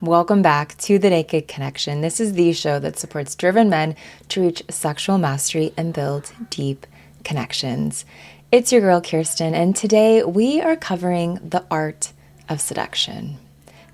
Welcome back to The Naked Connection. This is the show that supports driven men to reach sexual mastery and build deep connections. It's your girl, Kirsten, and today we are covering the art of seduction.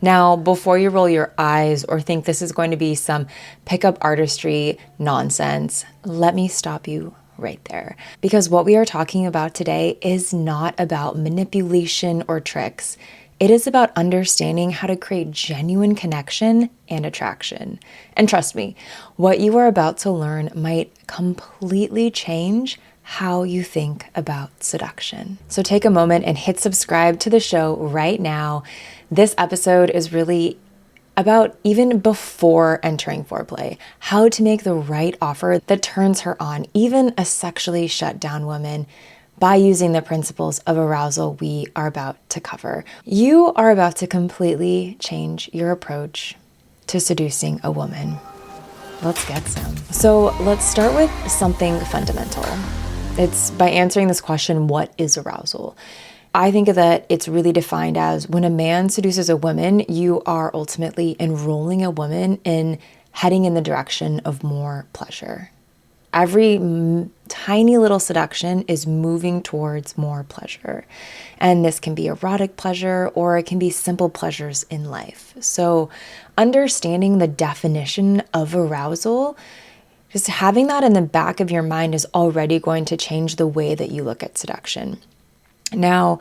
Now, before you roll your eyes or think this is going to be some pickup artistry nonsense, let me stop you right there. Because what we are talking about today is not about manipulation or tricks. It is about understanding how to create genuine connection and attraction. And trust me, what you are about to learn might completely change how you think about seduction. So take a moment and hit subscribe to the show right now. This episode is really about even before entering foreplay, how to make the right offer that turns her on, even a sexually shut down woman, by using the principles of arousal we are about to cover. You are about to completely change your approach to seducing a woman. Let's get some. So let's start with something fundamental. It's by answering this question, what is arousal? I think that it's really defined as when a man seduces a woman, you are ultimately enrolling a woman in heading in the direction of more pleasure. Every tiny little seduction is moving towards more pleasure. And this can be erotic pleasure or it can be simple pleasures in life. So understanding the definition of arousal, just having that in the back of your mind is already going to change the way that you look at seduction. Now,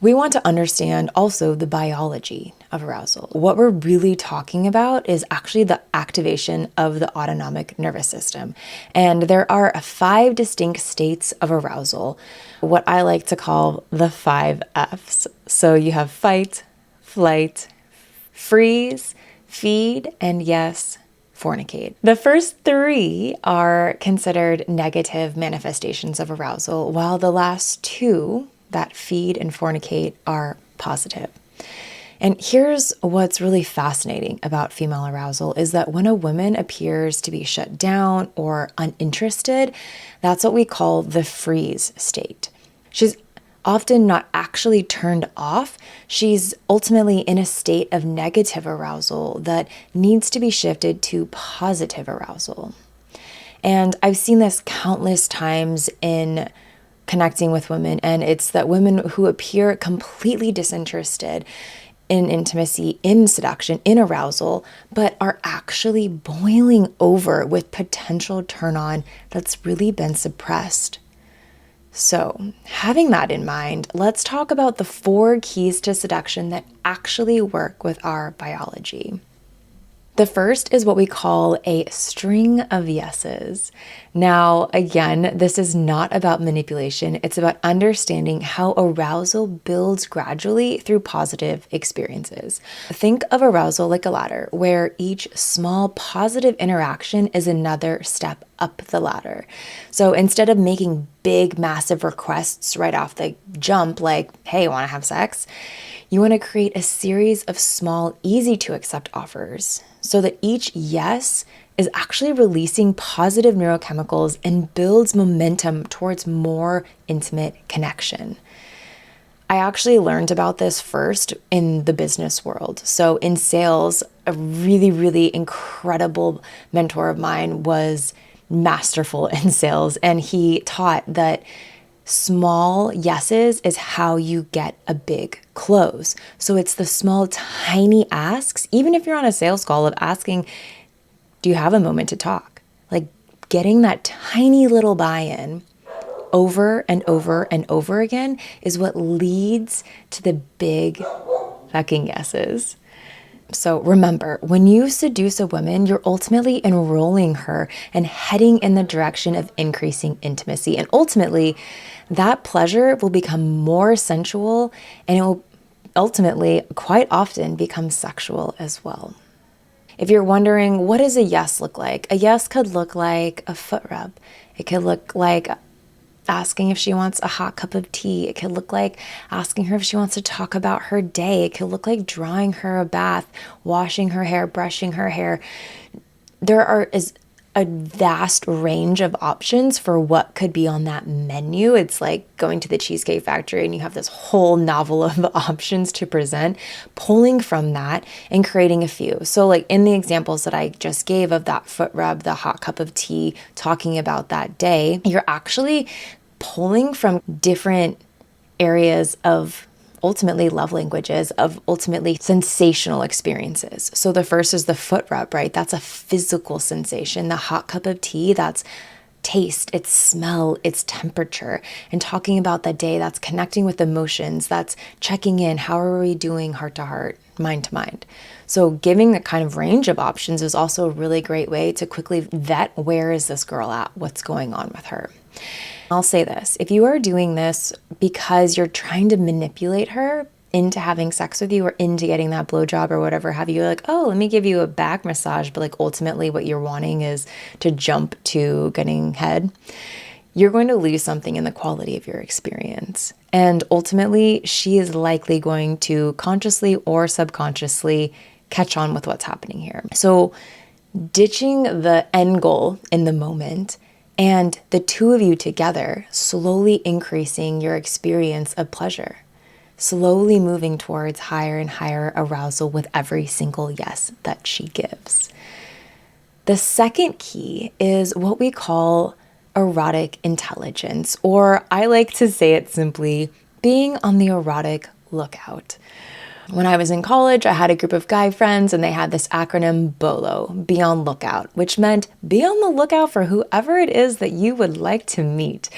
we want to understand also the biology of arousal. What we're really talking about is actually the activation of the autonomic nervous system. And there are 5 distinct states of arousal, what I like to call the 5 Fs. So you have fight, flight, freeze, feed, and yes, fornicate. The first 3 are considered negative manifestations of arousal, while the last 2, that feed and fornicate, are positive. And here's what's really fascinating about female arousal is that when a woman appears to be shut down or uninterested, that's what we call the freeze state. She's often not actually turned off. She's ultimately in a state of negative arousal that needs to be shifted to positive arousal. And I've seen this countless times in connecting with women, and it's that women who appear completely disinterested in intimacy, in seduction, in arousal, but are actually boiling over with potential turn on that's really been suppressed. So, having that in mind, let's talk about the 4 keys to seduction that actually work with our biology. The first is what we call a string of yeses. Now, again, this is not about manipulation. It's about understanding how arousal builds gradually through positive experiences. Think of arousal like a ladder, where each small positive interaction is another step up the ladder. So instead of making big, massive requests right off the jump, like, hey, want to have sex? You want to create a series of small, easy to accept offers so that each yes is actually releasing positive neurochemicals and builds momentum towards more intimate connection. I actually learned about this first in the business world. So in sales, a really, really incredible mentor of mine was masterful in sales, and he taught that small yeses is how you get a big close. So it's the small, tiny asks, even if you're on a sales call, of asking, do you have a moment to talk? Like getting that tiny little buy-in over and over and over again is what leads to the big fucking yeses. So remember, when you seduce a woman, you're ultimately enrolling her and heading in the direction of increasing intimacy. And ultimately, that pleasure will become more sensual, and it will ultimately, quite often, become sexual as well. If you're wondering, what does a yes look like? A yes could look like a foot rub. It could look like asking if she wants a hot cup of tea. It could look like asking her if she wants to talk about her day. It could look like drawing her a bath, washing her hair, brushing her hair. There is a vast range of options for what could be on that menu. It's like going to the Cheesecake Factory and you have this whole novel of options to present, pulling from that and creating a few. So like in the examples that I just gave of that foot rub, the hot cup of tea, talking about that day, you're actually pulling from different areas of ultimately love languages, of ultimately sensational experiences. So the first is the foot rub, right? That's a physical sensation. The hot cup of tea, that's taste, it's smell, it's temperature. And talking about that day, that's connecting with emotions, that's checking in. How are we doing heart to heart, mind to mind? So giving that kind of range of options is also a really great way to quickly vet, where is this girl at? What's going on with her? I'll say this, if you are doing this because you're trying to manipulate her into having sex with you or into getting that blowjob or whatever have you, like, oh, let me give you a back massage, but like ultimately what you're wanting is to jump to getting head, you're going to lose something in the quality of your experience. And ultimately, she is likely going to consciously or subconsciously catch on with what's happening here. So ditching the end goal in the moment and the two of you together slowly increasing your experience of pleasure, slowly moving towards higher and higher arousal with every single yes that she gives. The second key is what we call erotic intelligence, or I like to say it simply, being on the erotic lookout. When I was in college, I had a group of guy friends and they had this acronym BOLO, be on lookout, which meant be on the lookout for whoever it is that you would like to meet.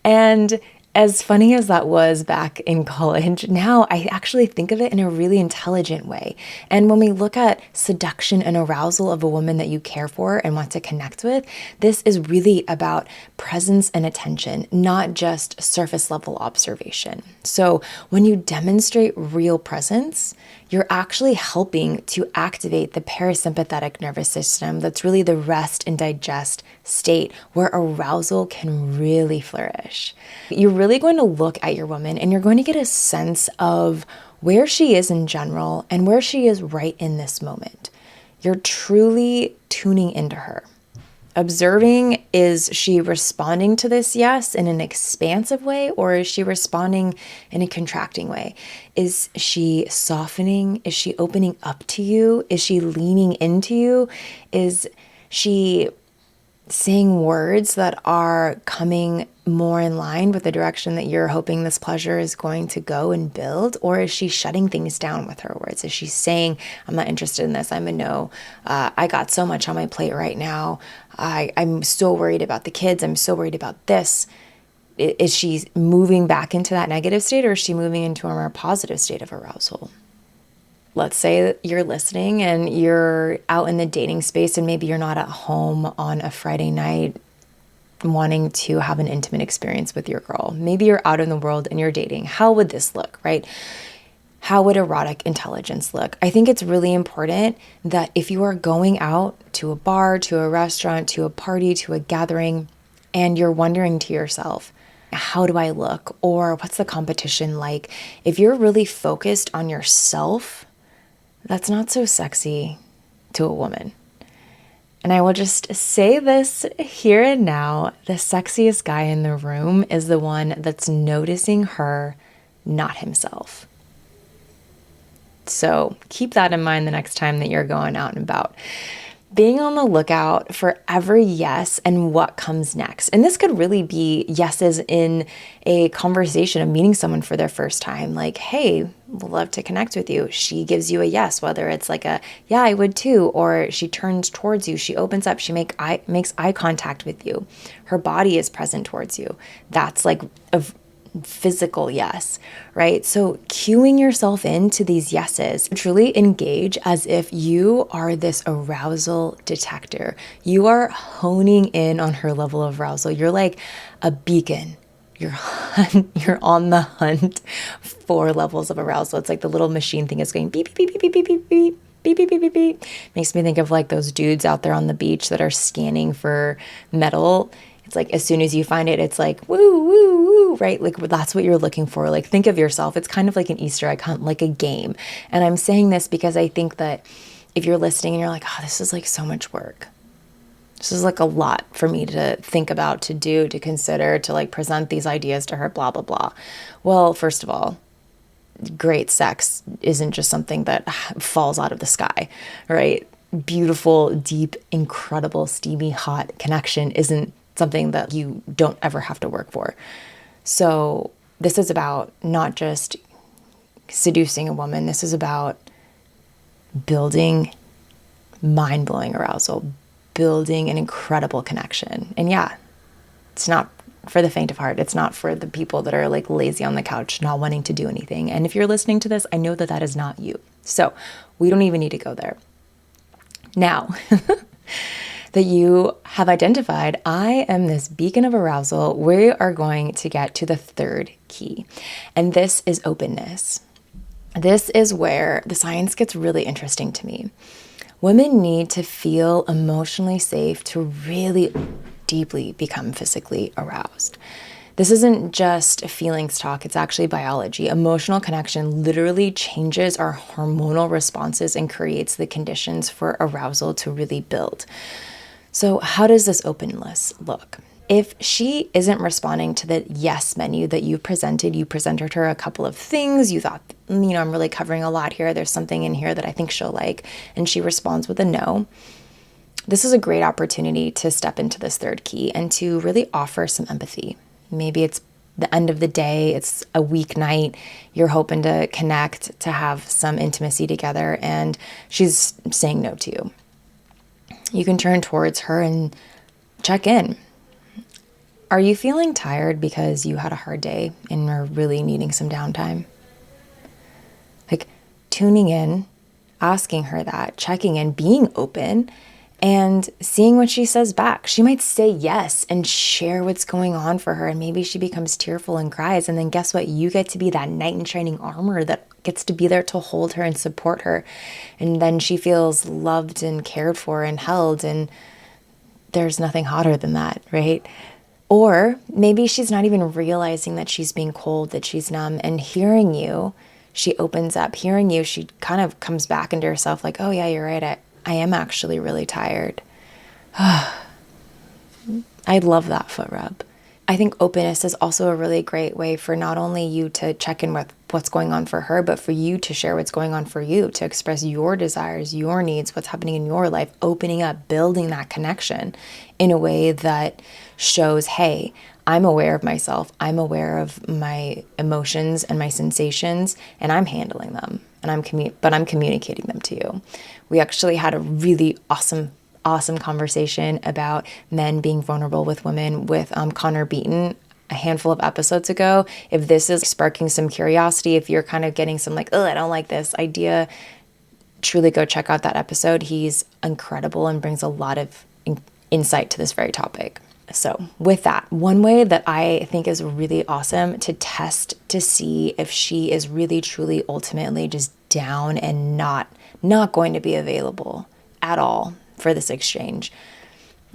And as funny as that was back in college, now I actually think of it in a really intelligent way. And when we look at seduction and arousal of a woman that you care for and want to connect with, this is really about presence and attention, not just surface level observation. So when you demonstrate real presence, you're actually helping to activate the parasympathetic nervous system. That's really the rest and digest state where arousal can really flourish. You're really going to look at your woman and you're going to get a sense of where she is in general and where she is right in this moment. You're truly tuning into her. Observing, is she responding to this yes in an expansive way, or is she responding in a contracting way? Is she softening? Is she opening up to you? Is she leaning into you? Is she saying words that are coming more in line with the direction that you're hoping this pleasure is going to go and build? Or is she shutting things down with her words? Is she saying, I'm not interested in this, I'm a no, I got so much on my plate right now, I'm so worried about the kids, I'm so worried about this? Is she moving back into that negative state, or is she moving into a more positive state of arousal? Let's say that you're listening and you're out in the dating space and maybe you're not at home on a Friday night wanting to have an intimate experience with your girl. Maybe you're out in the world and you're dating. How would this look, right? How would erotic intelligence look? I think it's really important that if you are going out to a bar, to a restaurant, to a party, to a gathering, and you're wondering to yourself, how do I look? Or what's the competition like? If you're really focused on yourself, that's not so sexy to a woman. And I will just say this here and now, the sexiest guy in the room is the one that's noticing her, not himself. So keep that in mind the next time that you're going out and about. Being on the lookout for every yes and what comes next. And this could really be yeses in a conversation of meeting someone for their first time. Like, hey, would love to connect with you. She gives you a yes, whether it's like a, yeah, I would too. Or she turns towards you. She opens up. She makes eye contact with you. Her body is present towards you. That's like a physical yes, right? So cueing yourself into these yeses, truly engage as if you are this arousal detector. You are honing in on her level of arousal. You're like a beacon. You're on the hunt for levels of arousal. It's like the little machine thing is going beep, beep, beep, beep, beep, beep, beep. Beep, beep, beep, beep, beep. Makes me think of like those dudes out there on the beach that are scanning for metal. It's like as soon as you find it, it's like, woo, woo, woo, right? Like that's what you're looking for. Like think of yourself. It's kind of like an Easter egg hunt, like a game. And I'm saying this because I think that if you're listening and you're like, oh, this is like so much work. This is like a lot for me to think about, to do, to consider, to like present these ideas to her, blah, blah, blah. Well, first of all, great sex isn't just something that falls out of the sky, right? Beautiful, deep, incredible, steamy, hot connection isn't something that you don't ever have to work for. So this is about not just seducing a woman. This is about building mind-blowing arousal, building an incredible connection. And yeah, it's not for the faint of heart. It's not for the people that are like lazy on the couch, not wanting to do anything. And if you're listening to this, I know that that is not you. So we don't even need to go there. Now that you have identified, I am this beacon of arousal, we are going to get to the third key. And this is openness. This is where the science gets really interesting to me. Women need to feel emotionally safe to really deeply become physically aroused. This isn't just a feelings talk, it's actually biology. Emotional connection literally changes our hormonal responses and creates the conditions for arousal to really build. So how does this openness look? If she isn't responding to the yes menu that you presented her a couple of things, you thought, I'm really covering a lot here, there's something in here that I think she'll like, and she responds with a no, this is a great opportunity to step into this third key and to really offer some empathy. Maybe it's the end of the day, it's a weeknight, you're hoping to connect, to have some intimacy together, and she's saying no to you. You can turn towards her and check in. Are you feeling tired because you had a hard day and are really needing some downtime? Like tuning in, asking her that, checking in, being open, and seeing what she says back. She might say yes and share what's going on for her, and maybe she becomes tearful and cries, and then guess what? You get to be that knight in shining armor that gets to be there to hold her and support her, and then she feels loved and cared for and held, and there's nothing hotter than that, right? Or maybe she's not even realizing that she's being cold, that she's numb, and hearing you, she opens up. Hearing you, she kind of comes back into herself like, oh yeah, you're right, I am actually really tired. I love that foot rub. I think openness is also a really great way for not only you to check in with what's going on for her, but for you to share what's going on for you, to express your desires, your needs, what's happening in your life, opening up, building that connection in a way that shows, hey, I'm aware of myself, I'm aware of my emotions and my sensations, and I'm handling them, and I'm communicating them to you. We actually had a really awesome conversation about men being vulnerable with women with Connor Beaton a handful of episodes ago. If this is sparking some curiosity, if you're kind of getting some like, oh, I don't like this idea, truly go check out that episode. He's incredible and brings a lot of insight to this very topic. So with that, one way that I think is really awesome to test to see if she is really, truly, ultimately just down and not going to be available at all for this exchange.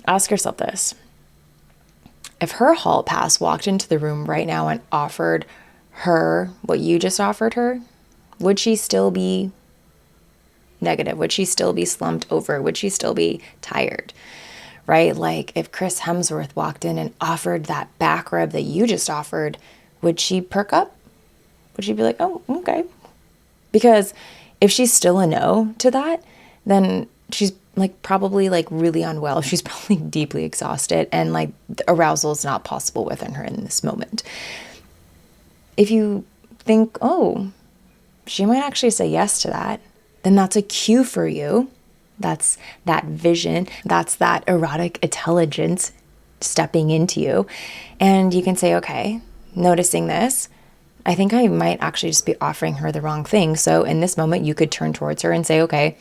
Ask yourself this. If her hall pass walked into the room right now and offered her what you just offered her, would she still be negative? Would she still be slumped over? Would she still be tired? Right? Like if Chris Hemsworth walked in and offered that back rub that you just offered, would she perk up? Would she be like, oh, okay? Because if she's still a no to that, then she's like probably like really unwell. She's probably deeply exhausted, and like the arousal is not possible within her in this moment. If you think, oh, she might actually say yes to that, then that's a cue for you. That's that vision. That's that erotic intelligence stepping into you. And you can say, okay, noticing this, I think I might actually just be offering her the wrong thing. So in this moment, you could turn towards her and say, okay,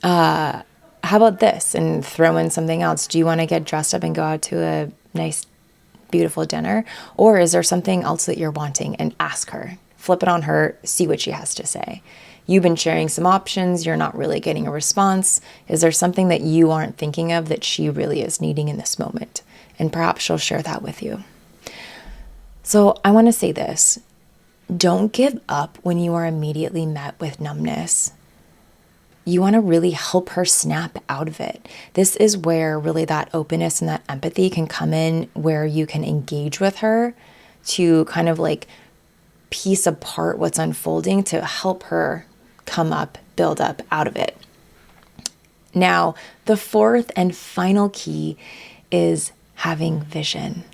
how about this? And throw in something else. Do you want to get dressed up and go out to a nice, beautiful dinner? Or is there something else that you're wanting? And ask her. Flip it on her. See what she has to say. You've been sharing some options. You're not really getting a response. Is there something that you aren't thinking of that she really is needing in this moment? And perhaps she'll share that with you. So I want to say this. Don't give up when you are immediately met with numbness. you want to really help her snap out of it. This is where really that openness and that empathy can come in, where you can engage with her to kind of like piece apart what's unfolding to help her come up, build up out of it. Now, the fourth and final key is having vision.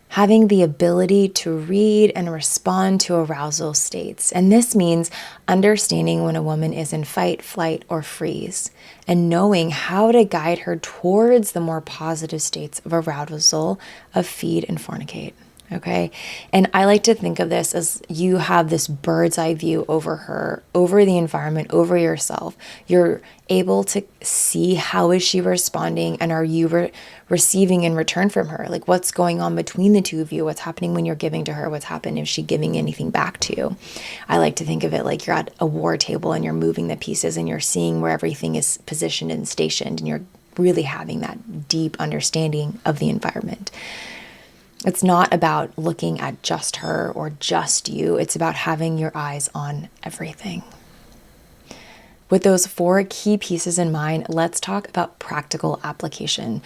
Having the ability to read and respond to arousal states. And this means understanding when a woman is in fight, flight, or freeze, and knowing how to guide her towards the more positive states of arousal, of feed and fornicate. Okay. And I like to think of this as you have this bird's eye view over her, over the environment, over yourself. You're able to see how is she responding, and are you receiving in return from her? Like, what's going on between the two of you? What's happening when you're giving to her? What's happening if she's giving anything back to you? I like to think of it like you're at a war table and you're moving the pieces and you're seeing where everything is positioned and stationed, and you're really having that deep understanding of the environment. It's not about looking at just her or just you. It's about having your eyes on everything. With those 4 key pieces in mind, let's talk about practical application.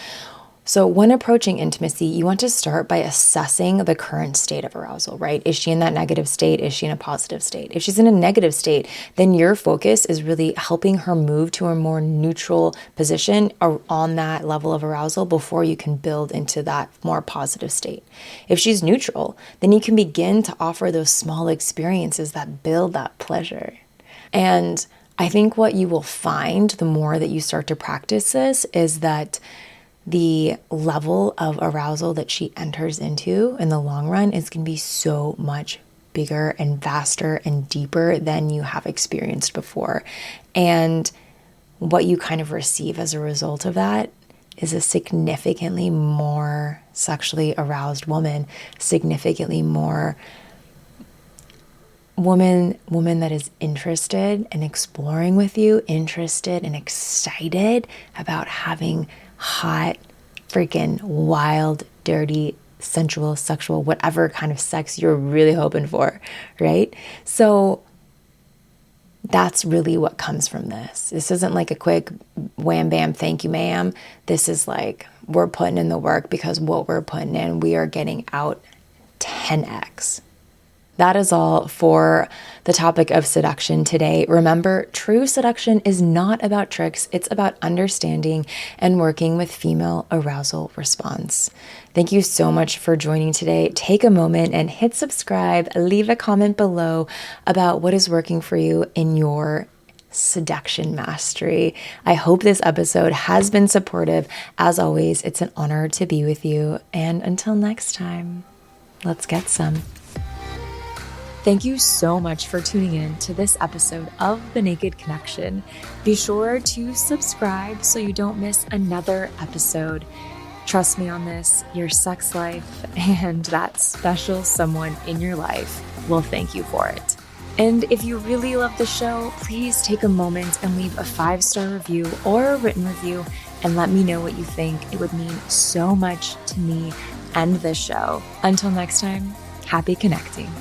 So when approaching intimacy, you want to start by assessing the current state of arousal, right? Is she in that negative state? Is she in a positive state? If she's in a negative state, then your focus is really helping her move to a more neutral position on that level of arousal before you can build into that more positive state. If she's neutral, then you can begin to offer those small experiences that build that pleasure. And I think what you will find the more that you start to practice this is that the level of arousal that she enters into in the long run is going to be so much bigger and vaster and deeper than you have experienced before. And what you kind of receive as a result of that is a significantly more sexually aroused woman, significantly more woman that is interested in exploring with you, interested and excited about having hot, freaking wild, dirty, sensual, sexual, whatever kind of sex you're really hoping for, right? So that's really what comes from this. This isn't like a quick wham bam, thank you ma'am. This is like we're putting in the work, because what we're putting in, we are getting out 10x. That is all for the topic of seduction today. Remember, true seduction is not about tricks. It's about understanding and working with female arousal response. Thank you so much for joining today. Take a moment and hit subscribe. Leave a comment below about what is working for you in your seduction mastery. I hope this episode has been supportive. As always, it's an honor to be with you. And until next time, let's get some. Thank you so much for tuning in to this episode of The Naked Connection. Be sure to subscribe so you don't miss another episode. Trust me on this, your sex life and that special someone in your life will thank you for it. And if you really love the show, please take a moment and leave a 5-star review or a written review and let me know what you think. It would mean so much to me and this show. Until next time, happy connecting.